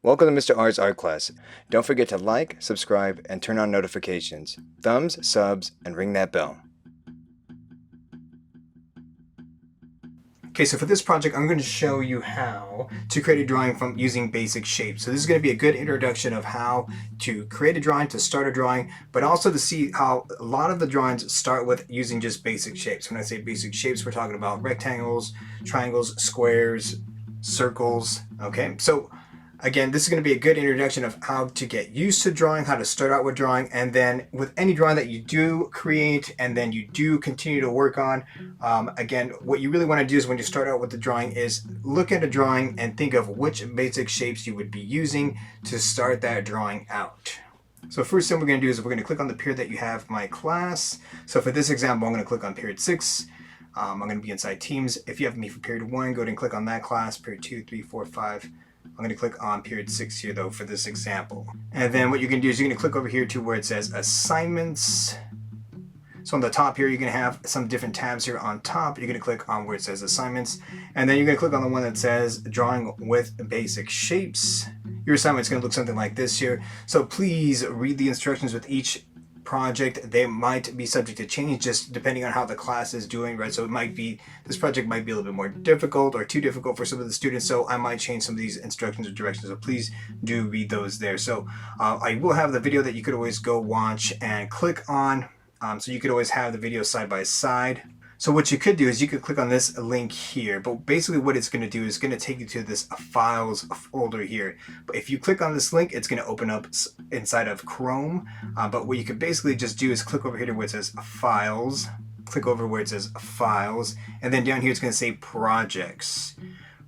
Welcome to Mr. R's art class. Don't forget to like, subscribe, and turn on notifications. Thumbs, subs, and ring that bell. Okay, so for this project, I'm going to show you how to create a drawing from using basic shapes. So this is going to be a good introduction of how to create a drawing, to start a drawing, but also to see how a lot of the drawings start with using just basic shapes. When I say basic shapes, we're talking about rectangles, triangles, squares, circles. Okay, so again, this is going to be a good introduction of how to get used to drawing, how to start out with drawing, and then with any drawing that you do create and then you do continue to work on, again, what you really want to do is when you start out with the drawing is look at a drawing and think of which basic shapes you would be using to start that drawing out. So first thing we're going to do is we're going to click on the period that you have, My Class. So for this example, I'm going to click on period 6. I'm going to be inside Teams. If you have me for period 1, go ahead and click on that class, period 2, 3, 4, 5. I'm going to click on period 6 here though for this example. And then what you're going to do is you're going to click over here to where it says assignments. So on the top here, you're going to have some different tabs here on top. You're going to click on where it says assignments. And then you're going to click on the one that says drawing with basic shapes. Your assignment is going to look something like this here. So please read the instructions with each project. They might be subject to change just depending on how the class is doing, right? So it might be, this project might be a little bit more difficult or too difficult for some of the students, so I might change some of these instructions or directions, so please do read those there. So I will have the video that you could always go watch and click on, so you could always have the video side by side. So what you could do is you could click on this link here, but basically what it's going to do is going to take you to this files folder here. But if you click on this link, it's going to open up inside of Chrome. But what you could basically just do is click over here to where it says files, click over where it says files, and then down here it's going to say projects,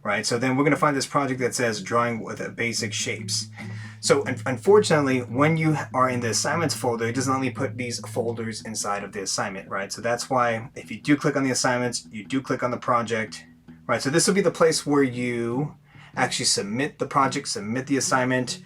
right? So then we're going to find this project that says drawing with basic shapes. So unfortunately, when you are in the assignments folder, it doesn't let me put these folders inside of the assignment, right? So that's why if you do click on the assignments, you do click on the project, right? So this will be the place where you actually submit the project, submit the assignment.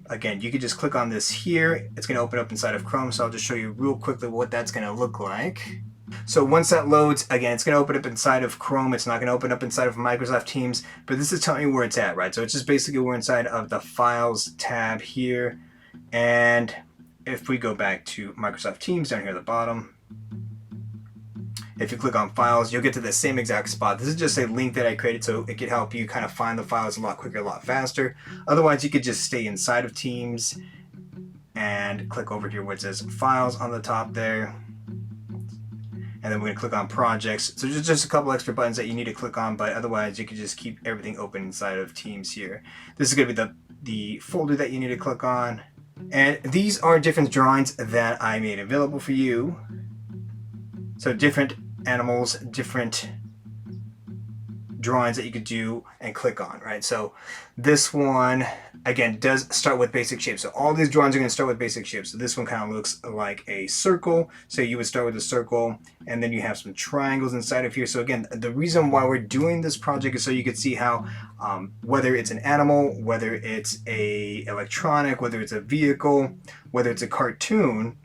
Again, you could just click on this here. It's going to open up inside of Chrome. So I'll just show you real quickly what that's going to look like. So once that loads, again, it's going to open up inside of Chrome. It's not going to open up inside of Microsoft Teams, but this is telling you where it's at, right? So it's just basically we're inside of the Files tab here. And if we go back to Microsoft Teams down here at the bottom, if you click on Files, you'll get to the same exact spot. This is just a link that I created so it could help you kind of find the files a lot quicker, a lot faster. Otherwise, you could just stay inside of Teams and click over here where it says Files on the top there. And then we're going to click on projects. So there's just a couple extra buttons that you need to click on, but otherwise you can just keep everything open inside of Teams here. This is going to be the folder that you need to click on. And these are different drawings that I made available for you. So different animals, different drawings that you could do and click on, right? So this one, again, does start with basic shapes. So all these drawings are going to start with basic shapes. So this one kind of looks like a circle. So you would start with a circle, and then you have some triangles inside of here. So again, the reason why we're doing this project is so you can see how whether it's an animal, whether it's a electronic, whether it's a vehicle, whether it's a cartoon,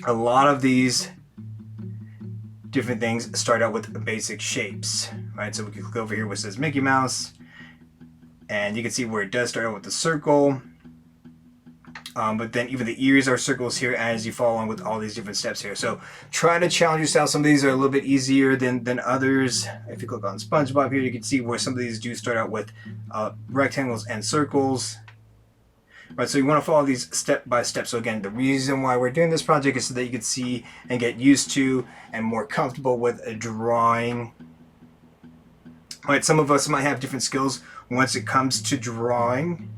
a lot of these different things start out with basic shapes, right? So we can click over here where it says Mickey Mouse, and you can see where it does start out with the circle, but then even the ears are circles here as you follow on with all these different steps here. So try to challenge yourself. Some of these are a little bit easier than others. If you click on SpongeBob here, you can see where some of these do start out with rectangles and circles. Right, so you want to follow these step by step. So again, the reason why we're doing this project is so that you can see and get used to and more comfortable with a drawing. Right, some of us might have different skills once it comes to drawing.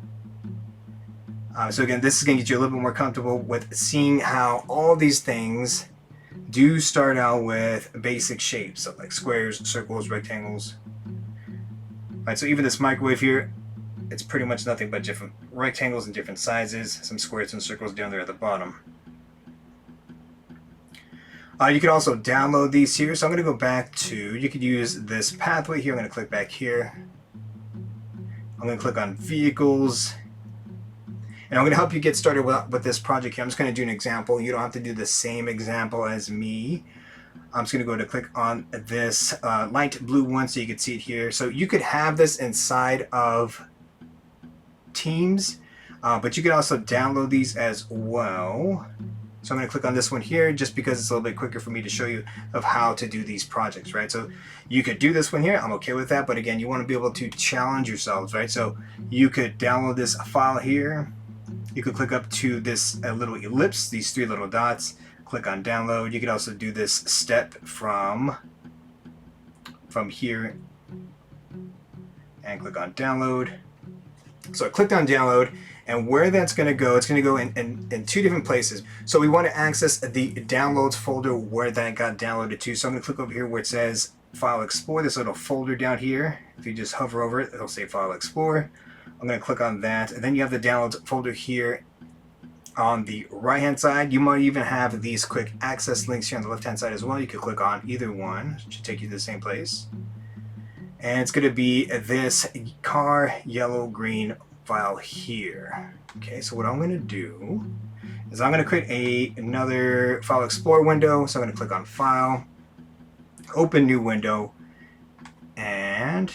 So again, this is going to get you a little bit more comfortable with seeing how all these things do start out with basic shapes, so like squares, circles, rectangles. Right, so even this microwave here, it's pretty much nothing but different rectangles in different sizes, some squares and circles down there at the bottom. You could also download these here. So I'm going to go back to, you could use this pathway here. I'm going to click back here. I'm going to click on vehicles. And I'm going to help you get started with this project here. I'm just going to do an example. You don't have to do the same example as me. I'm just going to go to click on this light blue one so you can see it here. So you could have this inside of teams, but you can also download these as well. So I'm going to click on this one here just because it's a little bit quicker for me to show you of how to do these projects, right? So you could do this one here. I'm okay with that. But again, you want to be able to challenge yourselves, right? So you could download this file here. You could click up to this little ellipse, these three little dots, click on download. You could also do this step from here and click on download. So I clicked on download. And where that's going to go, it's going to go in two different places. So we want to access the downloads folder where that got downloaded to. So I'm going to click over here where it says File Explorer, this little folder down here. If you just hover over it, it'll say File Explorer. I'm going to click on that. And then you have the downloads folder here on the right hand side. You might even have these quick access links here on the left hand side as well. You could click on either one. It should take you to the same place. And it's going to be this car yellow green file here. Okay, so what I'm going to do is I'm going to create another File Explorer window. So I'm going to click on File, Open New Window, and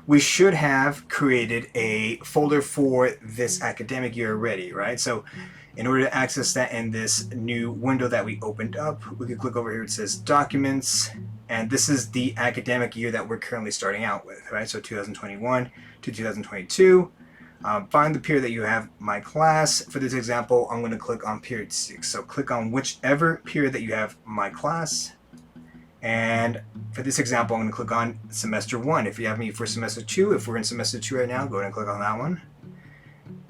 we should have created a folder for this academic year already, right? So in order to access that in this new window that we opened up, we can click over here. It says Documents, and this is the academic year that we're currently starting out with, right? So 2021 to 2022. Find the period that you have My Class. For this example, I'm going to click on period 6. So click on whichever period that you have My Class. And for this example, I'm going to click on semester 1. If you have me for semester 2, if we're in semester 2 right now, go ahead and click on that one.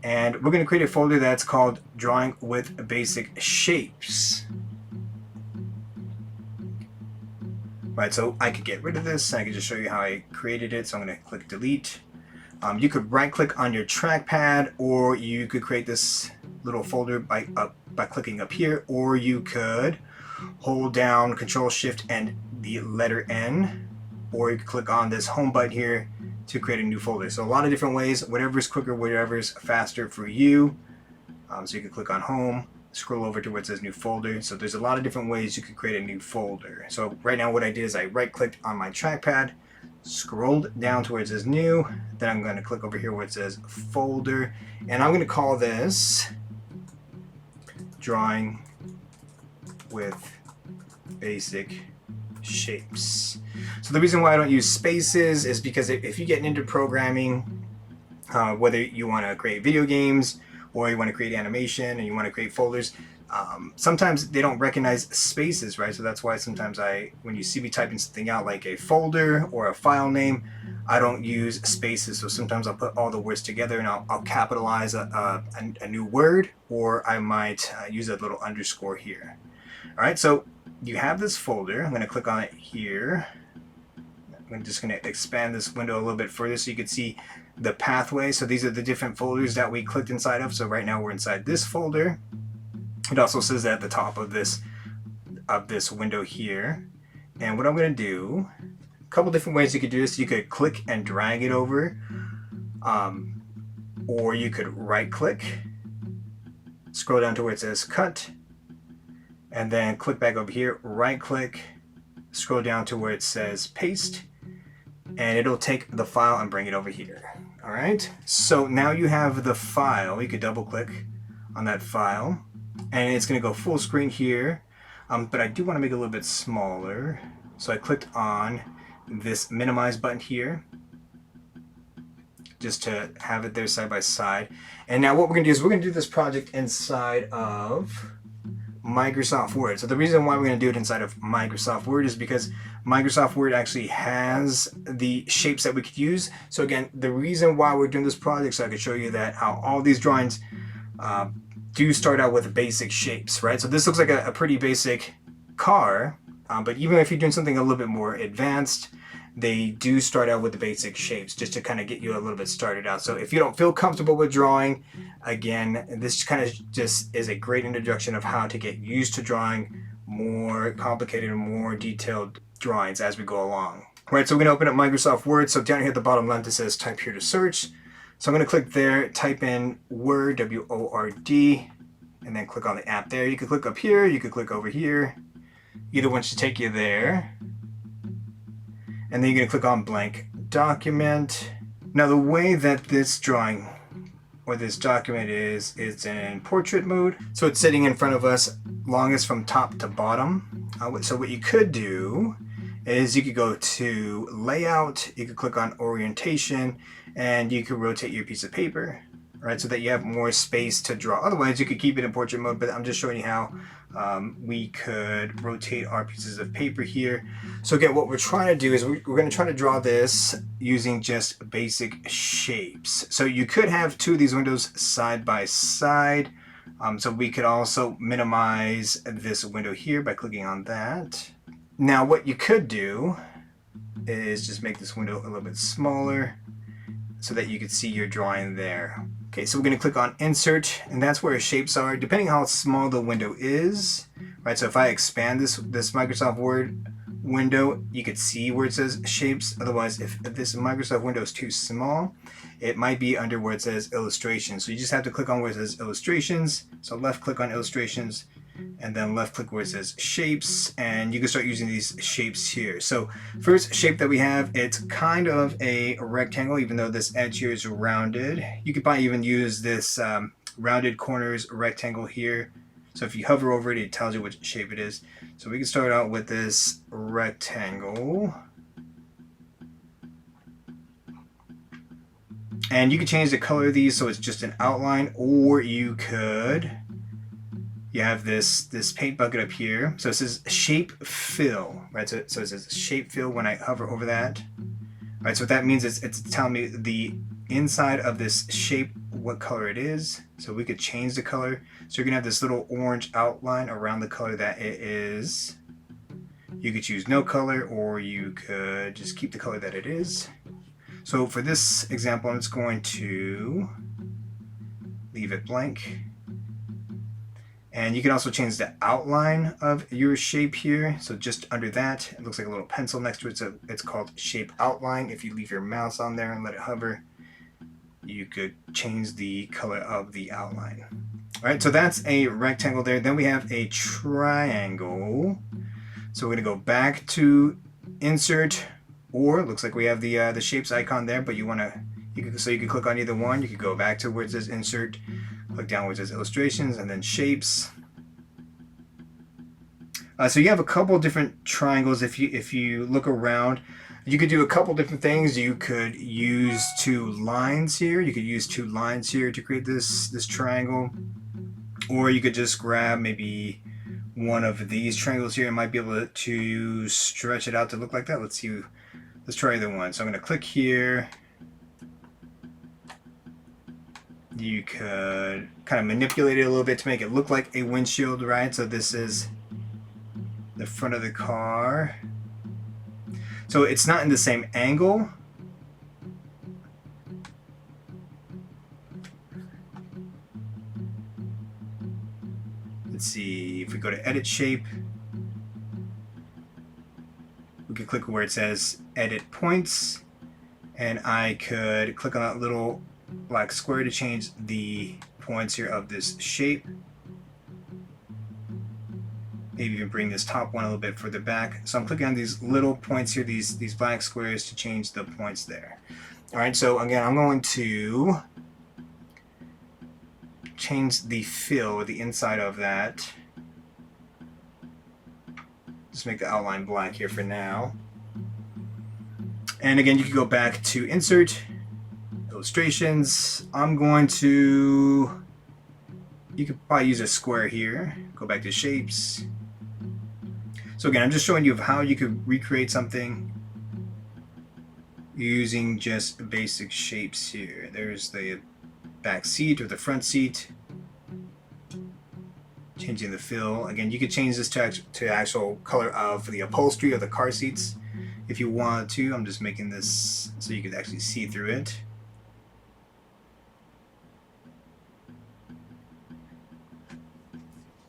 And we're going to create a folder that's called Drawing with Basic Shapes. Right, so I could get rid of this. I could just show you how I created it. So I'm going to click Delete. You could right click on your trackpad, or you could create this little folder by clicking up here, or you could hold down Control Shift and the letter N, or you could click on this home button here to create a new folder. So a lot of different ways, whatever is quicker, whatever is faster for you. So you could click on home, scroll over to where it says new folder. So there's a lot of different ways you could create a new folder. So right now what I did is I right clicked on my trackpad, scrolled down to where it says new, then I'm going to click over here where it says folder, and I'm going to call this Drawing with Basic Shapes. So the reason why I don't use spaces is because if you get into programming, whether you want to create video games or you want to create animation and you want to create folders, sometimes they don't recognize spaces, right? So that's why sometimes when you see me typing something out like a folder or a file name, I don't use spaces. So sometimes I'll put all the words together and I'll capitalize a new word, or I might use a little underscore here. All right, so you have this folder. I'm going to click on it here. I'm just going to expand this window a little bit further so you can see the pathway. So these are the different folders that we clicked inside of. So right now we're inside this folder. It also says that at the top of this window here. And what I'm going to do, a couple different ways you could do this. You could click and drag it over, or you could right click, scroll down to where it says cut, and then click back over here, right click, scroll down to where it says paste, and it'll take the file and bring it over here. All right, so now you have the file. You could double click on that file, and it's going to go full screen here, but I do want to make it a little bit smaller. So I clicked on this minimize button here just to have it there side by side. And now what we're going to do is we're going to do this project inside of Microsoft Word. So the reason why we're going to do it inside of Microsoft Word is because Microsoft Word actually has the shapes that we could use. So again, the reason why we're doing this project, so I could show you that how all these drawings do start out with basic shapes, right? So this looks like a pretty basic car, but even if you're doing something a little bit more advanced, they do start out with the basic shapes just to kind of get you a little bit started out. So if you don't feel comfortable with drawing, again, this kind of just is a great introduction of how to get used to drawing more complicated and more detailed drawings as we go along. All right, so we're going to open up Microsoft Word. So down here at the bottom left, it says type here to search. So I'm going to click there, type in Word, W-O-R-D, and then click on the app there. You could click up here, you could click over here. Either one should take you there. And then you're going to click on blank document. Now the way that this drawing what this document is, it's in portrait mode. So it's sitting in front of us longest from top to bottom. So what you could do is you could go to layout, you could click on orientation, and you could rotate your piece of paper, right, so that you have more space to draw. Otherwise, you could keep it in portrait mode, but I'm just showing you how we could rotate our pieces of paper here. So again, what we're trying to do is we're going to try to draw this using just basic shapes. So you could have two of these windows side by side. So we could also minimize this window here by clicking on that. Now what you could do is just make this window a little bit smaller so that you can see your drawing there. Okay, so we're going to click on insert, and that's where shapes are, depending on how small the window is, right? So if I expand this Microsoft Word window, you could see where it says shapes. Otherwise, if this Microsoft window is too small, it might be under where it says illustrations. So you just have to click on where it says illustrations. So left click on illustrations, and then left click where it says shapes, and you can start using these shapes here. So first shape that we have, it's kind of a rectangle, even though this edge here is rounded. You could probably even use this rounded corners rectangle here. So if you hover over it, it tells you which shape it is. So we can start out with this rectangle. And you can change the color of these so it's just an outline, or you could, you have this paint bucket up here. So it says shape fill, right? So it says shape fill when I hover over that. Right, so what that means is it's telling me the inside of this shape, what color it is. So we could change the color. So you're gonna have this little orange outline around the color that it is. You could choose no color, or you could just keep the color that it is. So for this example, I'm just going to leave it blank. And you can also change the outline of your shape here. So just under that, it looks like a little pencil next to it. So it's called shape outline. If you leave your mouse on there and let it hover, you could change the color of the outline. All right, so that's a rectangle there. Then we have a triangle. So we're gonna go back to insert, or it looks like we have the shapes icon there, but you can click on either one. You could go back to where it says insert, click down where it says illustrations, and then shapes. So you have a couple different triangles. If you look around, you could do a couple different things. You could use two lines here. You could use two lines here to create this triangle, or you could just grab maybe one of these triangles here and might be able to stretch it out to look like that. Let's see. Let's try either one. So I'm going to click here. You could kind of manipulate it a little bit to make it look like a windshield, right? So this is the front of the car. So it's not in the same angle. Let's see, if we go to edit shape, we could click where it says edit points, and I could click on that little black square to change the points here of this shape. Maybe even bring this top one a little bit further back. So I'm clicking on these little points here, these black squares, to change the points there. All right, so again, I'm going to change the fill, or the inside of that. Just make the outline black here for now. And again, you can go back to insert, illustrations. I'm going to, you could probably use a square here. Go back to shapes. So again, I'm just showing you how you could recreate something using just basic shapes here. There's the back seat or the front seat. Changing the fill. Again, you could change this to actual color of the upholstery of the car seats if you wanted to. I'm just making this so you could actually see through it.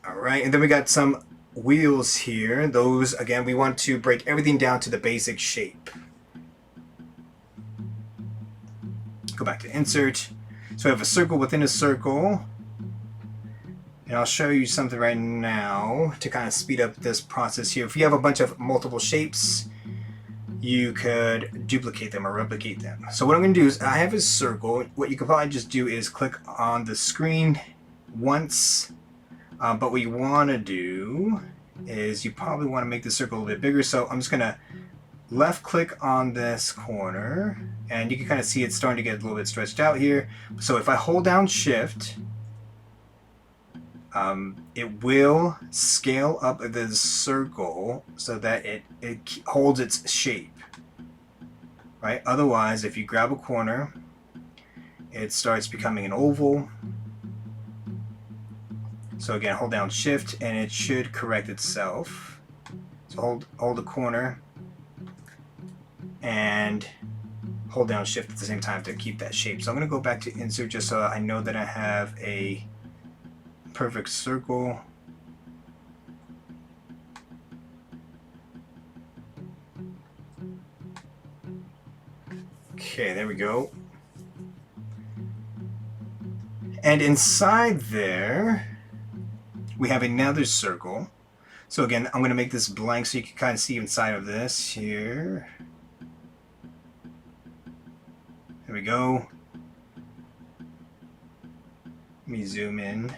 All right, and then we got some wheels here. Those, again, we want to break everything down to the basic shape. Go back to insert. So we have a circle within a circle. And I'll show you something right now to kind of speed up this process here. If you have a bunch of multiple shapes, you could duplicate them or replicate them. So what I'm going to do is I have a circle. What you could probably just do is click on the screen once, but what you want to do is you probably want to make the circle a little bit bigger. So I'm just going to left click on this corner, and you can kind of see it's starting to get a little bit stretched out here. So if I hold down shift, it will scale up the circle so that it holds its shape, right? Otherwise, if you grab a corner, it starts becoming an oval. So again, hold down shift and it should correct itself. So hold the corner and hold down shift at the same time to keep that shape. So I'm going to go back to insert just so I know that I have a perfect circle. Okay, there we go. And inside there, we have another circle. So again, I'm going to make this blank so you can kind of see inside of this here. There we go. Let me zoom in.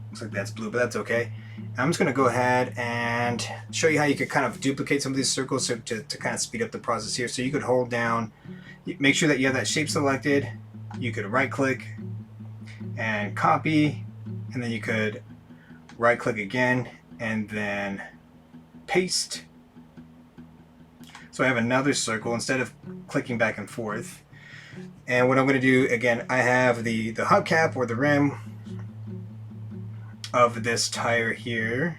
Looks like that's blue, but that's okay. I'm just going to go ahead and show you how you could kind of duplicate some of these circles to kind of speed up the process here. So you could hold down, make sure that you have that shape selected. You could right click and copy, and then you could right click again and then paste. So I have another circle instead of clicking back and forth. And what I'm going to do, again, I have the hubcap or the rim of this tire here.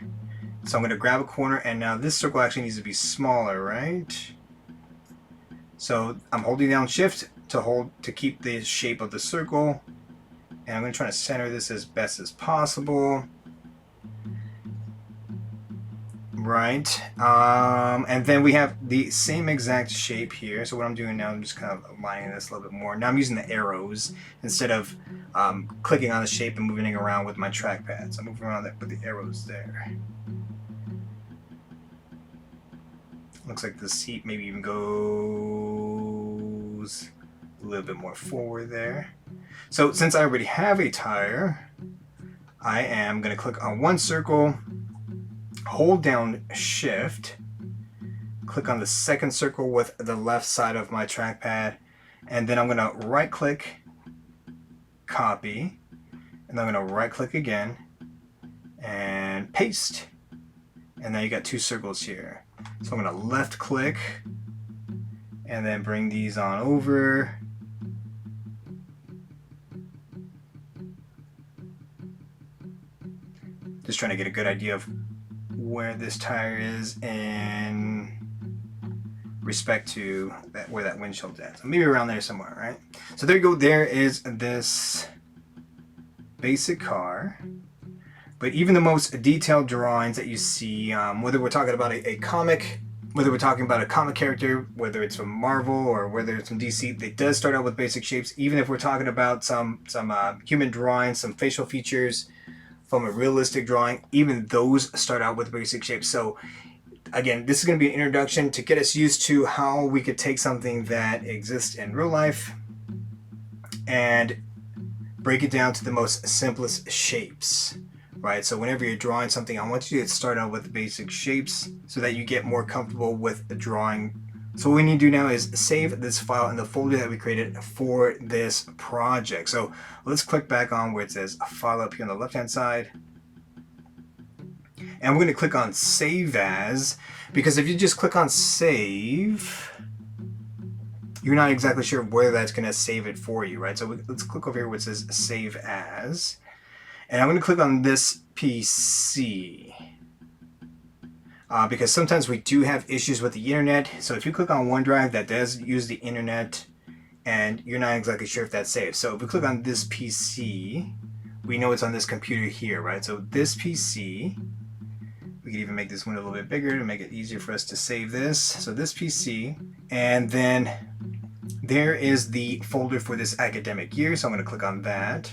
So I'm going to grab a corner, and now this circle actually needs to be smaller, right? So I'm holding down shift to keep the shape of the circle, and I'm going to try to center this as best as possible. Right, and then we have the same exact shape here. So what I'm doing now, I'm just kind of aligning this a little bit more. Now I'm using the arrows instead of clicking on the shape and moving it around with my trackpad. So I'm moving around with the arrows there. Looks like the seat maybe even goes a little bit more forward there. So since I already have a tire, I am going to click on one circle, hold down shift, click on the second circle with the left side of my trackpad, and then I'm going to right click, copy, and I'm going to right click again and paste. And now you got two circles here. So I'm going to left click and then bring these on over. Just trying to get a good idea of where this tire is in respect to where that windshield's at. So maybe around there somewhere, right? So there you go. There is this basic car. But even the most detailed drawings that you see, whether we're talking about a comic, whether we're talking about a comic character, whether it's from Marvel or whether it's from DC, it does start out with basic shapes. Even if we're talking about some human drawings, some facial features from a realistic drawing, even those start out with basic shapes. So again, this is going to be an introduction to get us used to how we could take something that exists in real life and break it down to the most simplest shapes. Right, so whenever you're drawing something, I want you to start out with basic shapes so that you get more comfortable with the drawing. So what we need to do now is save this file in the folder that we created for this project. So let's click back on where it says file up here on the left hand side. And we're going to click on save as, because if you just click on save, you're not exactly sure where that's going to save it for you, right? So let's click over here where it says save as. And I'm going to click on this PC because sometimes we do have issues with the internet. So if you click on OneDrive that does use the internet and you're not exactly sure if that's saved. So if we click on this PC, we know it's on this computer here, right? So this PC, we can even make this one a little bit bigger to make it easier for us to save this. So this PC, and then there is the folder for this academic year. So I'm going to click on that.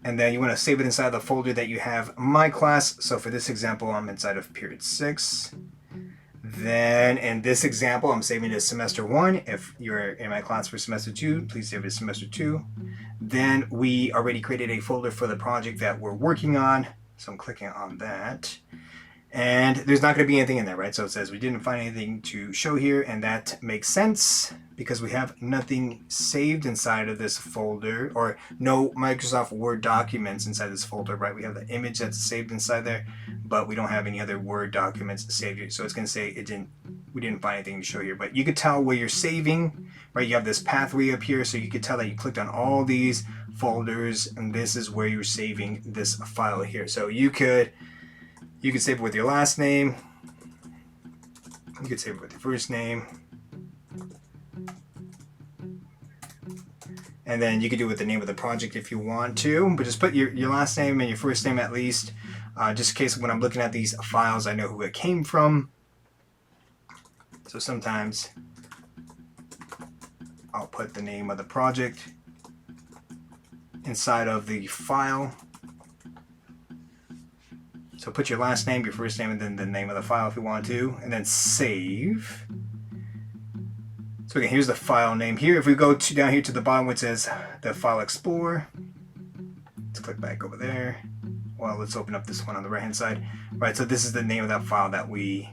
and then you want to save it inside the folder that you have my class. So for this example, I'm inside of period 6. Then in this example, I'm saving it as semester 1. If you're in my class for semester 2, please save it as semester 2. Then we already created a folder for the project that we're working on. So I'm clicking on that. And there's not going to be anything in there, right? So it says we didn't find anything to show here, and that makes sense because we have nothing saved inside of this folder, or no Microsoft Word documents inside this folder, right? We have the image that's saved inside there, but we don't have any other Word documents saved here. So it's going to say we didn't find anything to show here, but you could tell where you're saving, right? You have this pathway up here, so you could tell that you clicked on all these folders, and this is where you're saving this file here. So you could save it with your last name. You could save it with your first name. And then you could do it with the name of the project if you want to, but just put your last name and your first name at least, just in case when I'm looking at these files, I know who it came from. So sometimes I'll put the name of the project inside of the file. So put your last name, your first name, and then the name of the file if you want to, and then save. So again, here's the file name here. If we go down here to the bottom, which says the File Explorer, let's click back over there. Well, let's open up this one on the right-hand side. Right, so this is the name of that file that we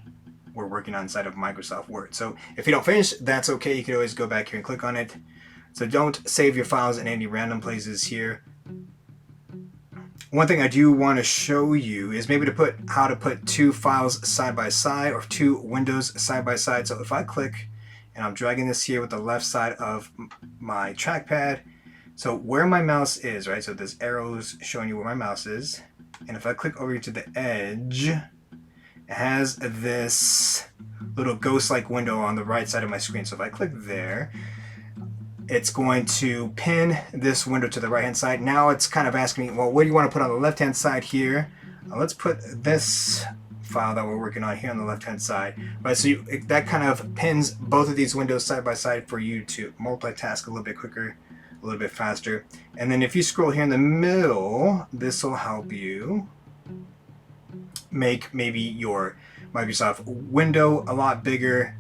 were working on inside of Microsoft Word. So if you don't finish, that's okay. You can always go back here and click on it. So don't save your files in any random places here. One thing I do want to show you is maybe how to put two files side by side or two windows side by side. So if I click and I'm dragging this here with the left side of my trackpad, so where my mouse is, right? So this arrow's showing you where my mouse is. And if I click over to the edge, it has this little ghost-like window on the right side of my screen. So if I click there, it's going to pin this window to the right-hand side. Now it's kind of asking me, well, what do you want to put on the left-hand side here? Let's put this file that we're working on here on the left-hand side. Right, so that kind of pins both of these windows side by side for you to multitask a little bit quicker, a little bit faster. And then if you scroll here in the middle, this will help you make maybe your Microsoft window a lot bigger.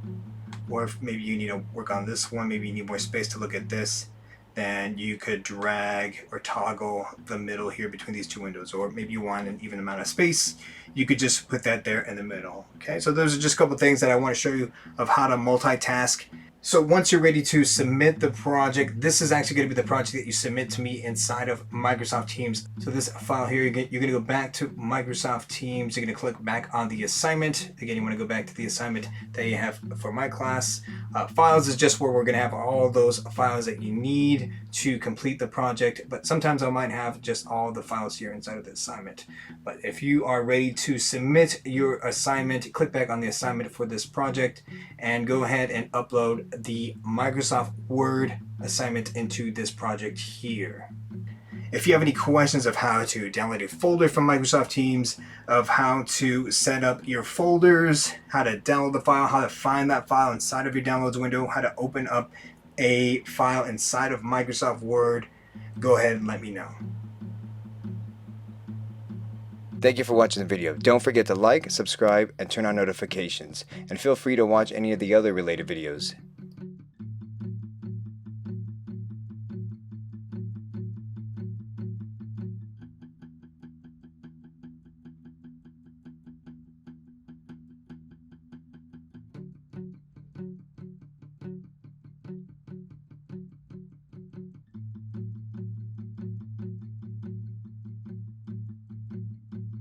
Or if maybe you need to work on this one, maybe you need more space to look at this, then you could drag or toggle the middle here between these two windows. Or maybe you want an even amount of space, you could just put that there in the middle. Okay, so those are just a couple things that I want to show you of how to multitask. So once you're ready to submit the project, this is actually going to be the project that you submit to me inside of Microsoft Teams. So this file here, you're going to go back to Microsoft Teams. You're going to click back on the assignment. Again, you want to go back to the assignment that you have for my class. Files is just where we're going to have all those files that you need to complete the project. But sometimes I might have just all the files here inside of the assignment. But if you are ready to submit your assignment, click back on the assignment for this project and go ahead and upload the Microsoft Word assignment into this project here. If you have any questions of how to download a folder from Microsoft Teams, of how to set up your folders, how to download the file, how to find that file inside of your downloads window, how to open up a file inside of Microsoft Word, go ahead and let me know. Thank you for watching the video. Don't forget to like, subscribe, and turn on notifications. And feel free to watch any of the other related videos.